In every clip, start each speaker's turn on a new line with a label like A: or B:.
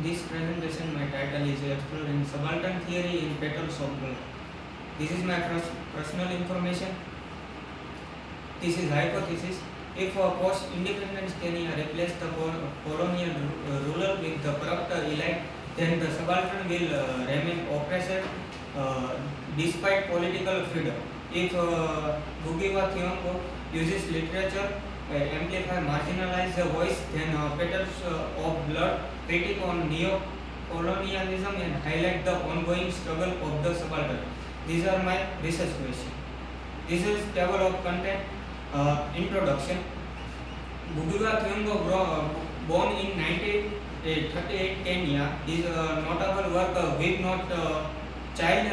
A: this presentation, my title is Exploring Subaltern Theory in Petals of Gold. This is my personal information. This is hypothesis. If post-independence Kenya replaced the colonial ruler with the corrupt elite, then the subaltern will remain oppressed despite political freedom. If Bugiwa Thiongo uses literature amplify marginalize the voice, then Petals of Blood critique on neo-colonialism and highlight the ongoing struggle of the subaltern. These are my research questions. This is table of content. Introduction. Bugiwa Thiongo, born in 1938 Kenya, is a notable work with not child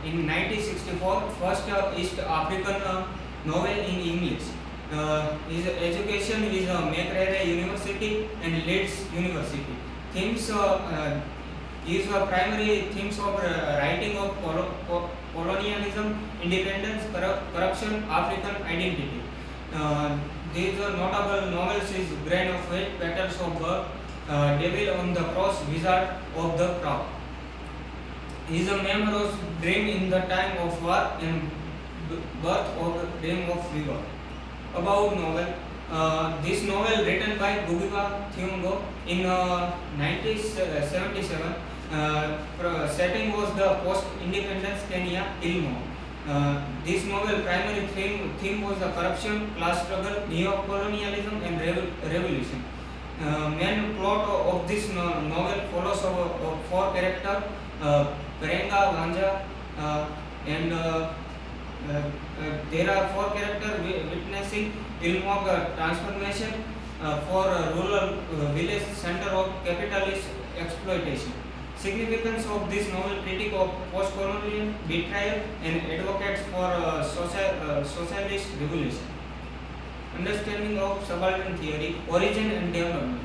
A: in 1964, first East African novel in English. His education is Makerere University and Leeds University. Themes is primary themes of writing of colonialism, independence, corruption, African identity. These notable novels is Grain of Wheat, Petals of Gold, Devil on the Cross, Wizard of the Crown. His memoirs Dream in the Time of War and Birth of Dream of River. About novel. This novel written by Bugiwa Thiongo in 1977. Setting was the post-independence Kenya, Ilmo. This novel primary theme was the corruption, class struggle, neo-colonialism and revolution. Main plot of this novel follows of four characters, Perenga, Vanja, and there are four characters witnessing Ilmog transformation for rural village center of capitalist exploitation. Significance of this novel: critique of post-colonial betrayal and advocates for socialist revolution. Understanding of subaltern theory, origin and development.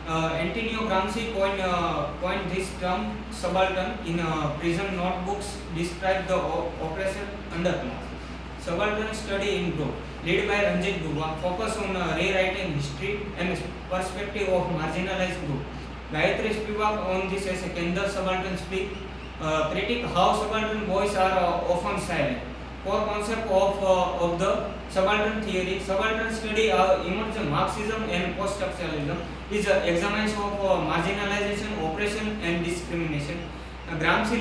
A: Antonio Gramsci coined this term subaltern in prison notebooks, describe the oppressed underclass. Subaltern study in group, led by Ranjit Gurwa, focus on rewriting history and perspective of marginalized group. Gayatri Spivak on this as a Kendall subaltern speak, critique how subaltern boys are often silent. Core concept of the subaltern theory, subaltern study emerging Marxism and post-structuralism is examines of marginalization, oppression and discrimination. Gramsci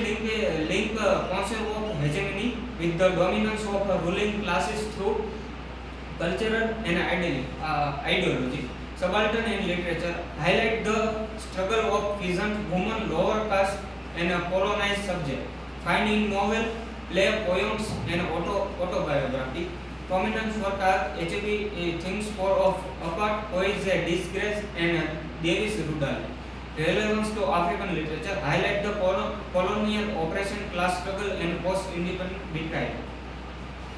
A: link concept of hegemony with the dominance of ruling classes through cultural and ideology. Subaltern in literature highlight the struggle of peasant, women, lower caste and colonized subject. Find in novel, play, poems and autobiography. Prominent work are H.B. Things for of Apart, Poets a Disgrace and Davis Rudall. Relevance to African literature highlight the colonial oppression, class struggle and post-independent betrayal.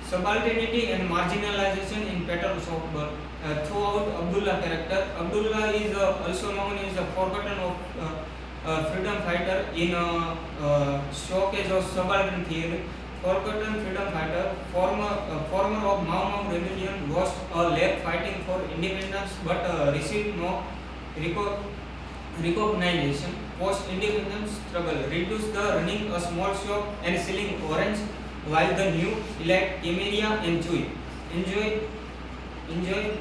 A: Subalternity and marginalization in Petals of Gold. Throughout Abdullah character, Abdullah is also known as a forgotten of freedom fighter in showcase of subaltern theory. Forgotten freedom fighter, former of Mau Mau rebellion, lost a leg fighting for independence but received no recognition. Post-independence struggle, reduced the running a small shop and selling orange, while the new elite Emeria enjoy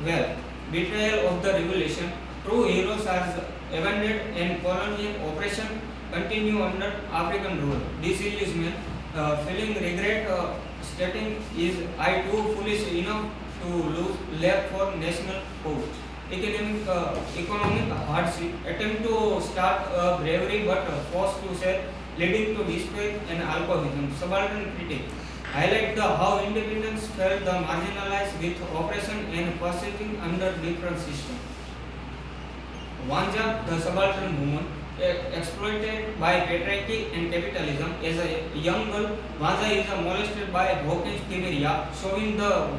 A: wealth. Betrayal of the revolution, true heroes are abandoned and colonial oppression continue under African rule. Disillusionment, feeling regret, stating is I too foolish enough to lose left for national cause. Economic hardship, attempt to start bravery but forced to sell, leading to despair and alcoholism. Subaltern critique highlight the how independence felt the marginalized with oppression and persecuting under different systems. Vanja, the subaltern woman, exploited by patriarchy and capitalism. As a young girl, Vanja is molested by Hawkins Kimeria, showing the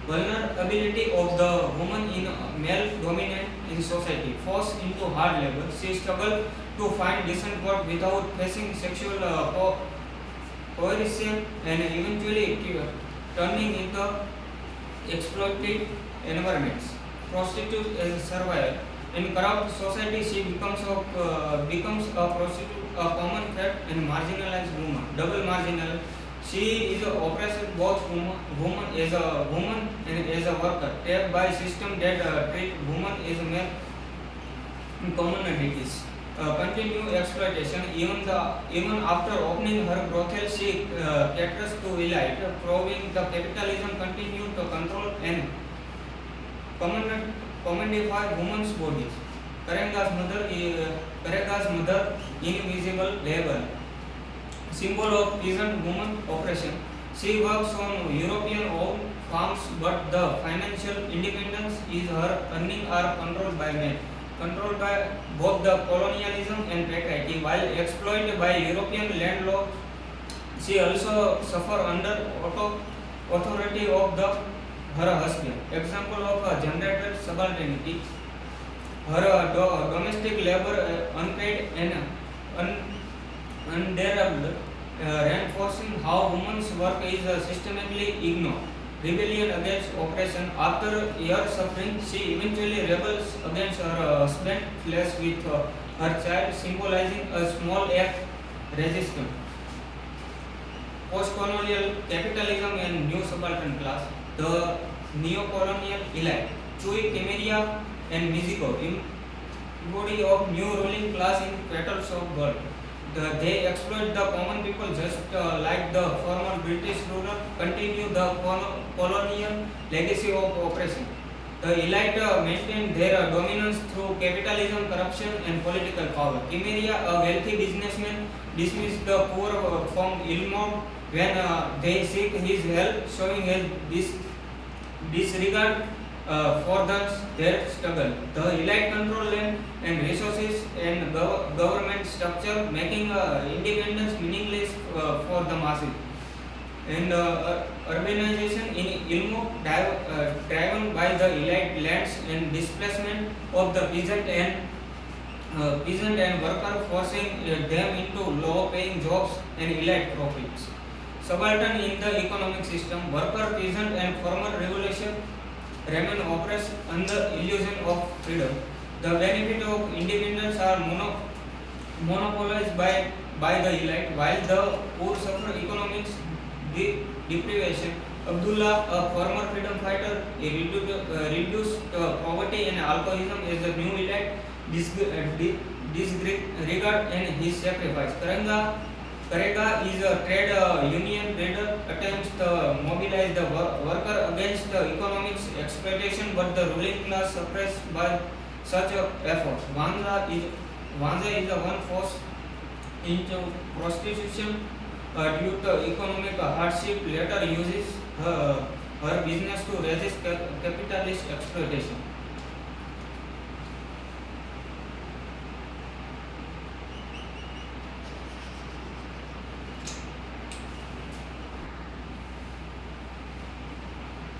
A: vulnerability of the woman in male dominant in society. Forced into hard labor, she struggled to find decent work without facing sexual coercion and eventually turning into exploitative environments. Prostitute as a survivor. In corrupt society, she becomes a prostitute, a common threat, and marginalized woman. Double marginal. She is oppressed both woman as a woman and as a worker, tapped by system that treat woman as mere commodities. Continue exploitation. Even after opening her brothel, she caters to elite, proving the capitalism continue to control and commodify women's bodies. Karega's mother, invisible labor, symbol of peasant woman oppression. She works on European-owned farms, but the financial independence is her earning are controlled by men, controlled by both the colonialism and patriarchy. While exploited by European landlords, she also suffer under authority of her husband. Example of a generated subalternity. Her domestic labor unpaid and unbearable, reinforcing how women's work is systematically ignored. Rebellion against oppression. After years suffering, she eventually rebels against her husband, flees with her child, symbolizing a small act resistance. Post-colonial capitalism and new subaltern class. The neo-colonial elite, Chui, Temeria, and Mexico, embody of new ruling class in Petals of world. They exploit the common people just like the former British ruler, continue the colonial legacy of oppression. The elite maintain their dominance through capitalism, corruption, and political power. Temeria, a wealthy businessman, dismissed the poor from ill-mode when they seek his help, showing his disregard for their struggle. The elite control land and resources and government structure, making independence meaningless for the masses. And urbanization in Ilmo, driven by the elite lands and displacement of the peasant and worker, forcing them into low-paying jobs and elite profits. Subaltern in the economic system, worker, peasant, and farmer revolution remain oppressed under illusion of freedom. The benefit of independence are monopolized by the elite, while the poor suffer economic deprivation. Abdullah, a former freedom fighter, reduced poverty and alcoholism as the new elite, disregard and his sacrifice. Karega is a trade union leader, attempts to mobilize the worker against the economic exploitation, but the ruling class suppressed by such efforts. Vanja is the one forced into prostitution due to economic hardship, later uses her business to resist capitalist exploitation.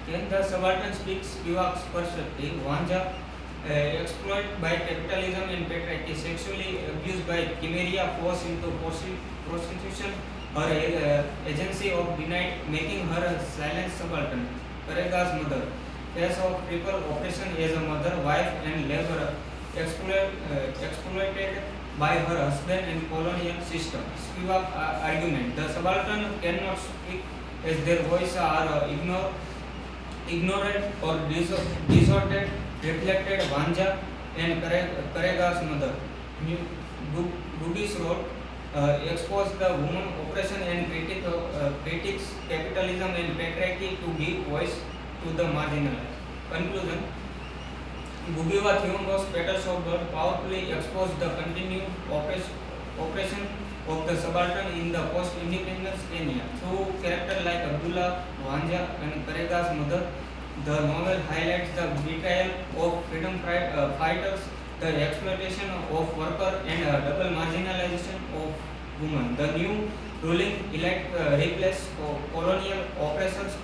A: Then the subaltern speaks Spivak's perspective. Vanja, exploited by capitalism and patriarchy, sexually abused by Chimeria, forced into prostitution, her agency of denied, making her a silent subaltern. Karega's mother, face of triple oppression as a mother, wife, and laborer, exploited by her husband and colonial system. Spivak argument: the subaltern cannot speak as their voices are ignored or distorted, reflected. Vanja and Karega's mother. Bugis wrote, exposed the woman oppression and critics capitalism and patriarchy to give voice to the marginalized. Conclusion: Bugiwa Theondos Petals of God powerfully exposed the continued oppression of the subaltern in the post-independence Kenya. Through characters like Abdullah, Vanja, and Karega's mother, the novel highlights the betrayal of freedom fighters, the exploitation of workers, and double marginalization of women. The new ruling elite replace colonial oppressors,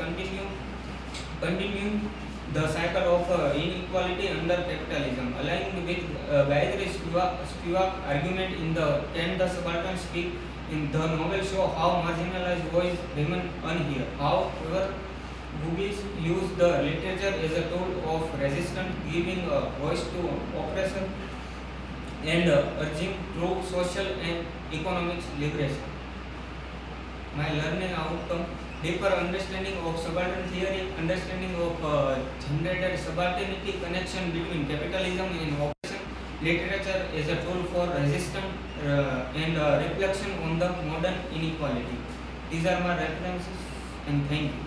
A: continuing the cycle of inequality under capitalism. Aligning with Gayatri Spivak argument in the Can the Subaltern Speak, in the novel show how marginalized voices remain unheard. However, Boobies use the literature as a tool of resistance, giving a voice to oppression and urging true social and economic liberation. My learning outcome: deeper understanding of subaltern theory, understanding of gendered subalternity, connection between capitalism and oppression, literature as a tool for resistance and reflection on the modern inequality. These are my references, and thank you.